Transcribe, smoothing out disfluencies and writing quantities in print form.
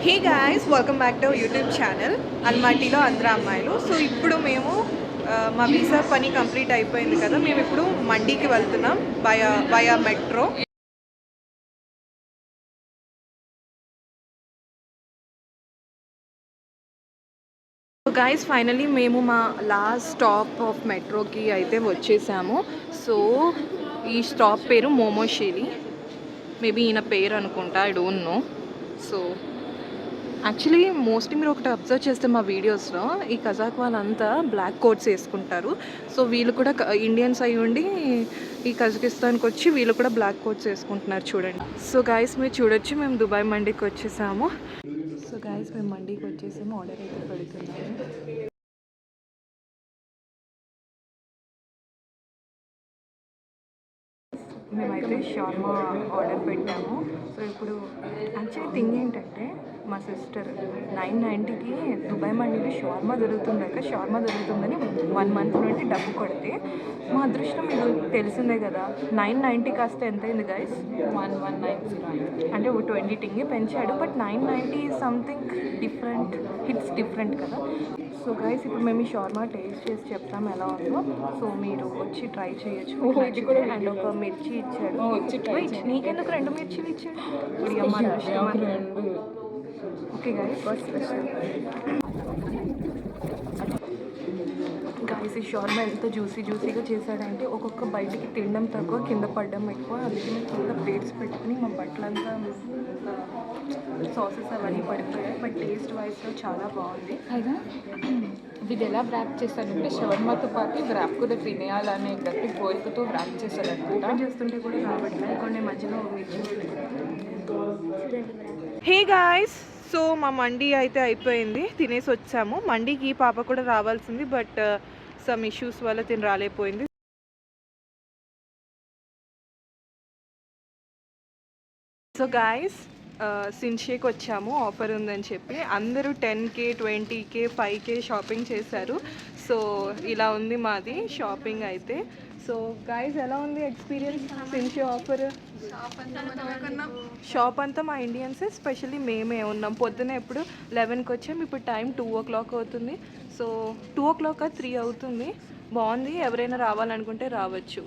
Hey guys, welcome back to YouTube channel అల్మాటీలో అందరు అమ్మాయిలు. సో ఇప్పుడు మేము మా వీసా పని కంప్లీట్ అయిపోయింది కదా, మేము ఇప్పుడు మండీకి వెళ్తున్నాం via metro. So guys, finally మేము మా లాస్ట్ స్టాప్ ఆఫ్ మెట్రోకి అయితే వచ్చేసాము. సో ఈ స్టాప్ పేరు మోమోషేరి, మేబీ ఈయన పేరు అనుకుంటా, I don't know. So actually mostly మీరు ఒకటి అబ్జర్వ్ చేస్తే మా వీడియోస్లో ఈ కజాక్ వాళ్ళంతా బ్లాక్ కోట్స్ వేసుకుంటారు. సో వీళ్ళు కూడా ఇండియన్స్ అయి ఉండి ఈ కజకిస్తాన్కి వచ్చి వీళ్ళు కూడా బ్లాక్ కోట్స్ వేసుకుంటున్నారు చూడండి. సో గాయస్, మీరు చూడొచ్చు, మేము దుబాయ్ మండీకి వచ్చేసాము. సో గాయస్, మేము మండీకి వచ్చేసాము, ఆర్డర్ అయితే పెడుతున్నాము. మేమైతే షార్మా ఆర్డర్ పెట్టాము. సో ఇప్పుడు యాక్చువల్లీ థింగ్ ఏంటంటే, మా సిస్టర్ 990కి దుబాయ్ మండీలో షార్మా దొరుకుతుందని 1 మంత్ నుండి డబ్బు కొడితే, మా అదృష్టం మీకు తెలిసిందే కదా, 990 కాస్త ఎంత అయింది గైస్? 1190, అంటే 20 టింగే పెంచాడు. But 990 something different, hits different కదా. సో గైస్, ఇప్పుడు మేము ఈ షార్మా టేస్ట్ చేసి చెప్తాం ఎలా ఉందో. సో మీరు వచ్చి ట్రై చేయొచ్చు. ఇది కూడా అండ్ ఒక మిర్చి ఇచ్చాడు. నీకెందుకు 2 మిర్చిలు ఇచ్చాడు? ఇప్పుడు అమ్మ ఓకే గైస్, గైస్ ఈ షార్మా ఎంత జ్యూసీగా చేశాడంటే, ఒక్కొక్క బయటికి తినడం తక్కువ, కింద పడడం ఎక్కువ. అందుకే మేము కింద ప్లేట్స్ పెట్టుకుని మా బట్టలంతా సాసెస్ అవన్నీ పడిపోయాయి. బట్ టేస్ట్ వైజ్లో చాలా బాగుంది. అయినా ఇది ఎలా వ్రాప్ చేస్తానంటే, షవర్మాతో పాటు వ్రాప్ కూడా తినేయాలనే గట్టి కోరికతో వ్రాప్ చేస్తారనమాట. ఓపెన్ చేస్తుంటే కూడా రావట్లేదు, కొన్ని మధ్యలో మిర్చి. హే గాయ్స్, సో మా మండీ అయితే అయిపోయింది, తినేసి వచ్చాము. మండీకి ఈ పాప కూడా రావాల్సింది, బట్ సమ్ ఇష్యూస్ వల్ల తిని రాలేకపోయింది. సో గాయస్, సిన్షేకి వచ్చాము, ఆఫర్ ఉందని చెప్పి. అందరూ 10K 20K 5K షాపింగ్ చేశారు. సో ఇలా ఉంది మాది షాపింగ్ అయితే. సో గాయస్, ఎలా ఉంది ఎక్స్పీరియన్స్ సిన్షే ఆఫర్? షాప్ అంతా మా ఇండియన్సే, స్పెషల్లీ మేమే ఉన్నాం. పొద్దున ఎప్పుడు 11కి వచ్చాము, ఇప్పుడు టైం 2 o'clock అవుతుంది. సో 2 o'clock 3 అవుతుంది. బాగుంది, ఎవరైనా రావాలనుకుంటే రావచ్చు.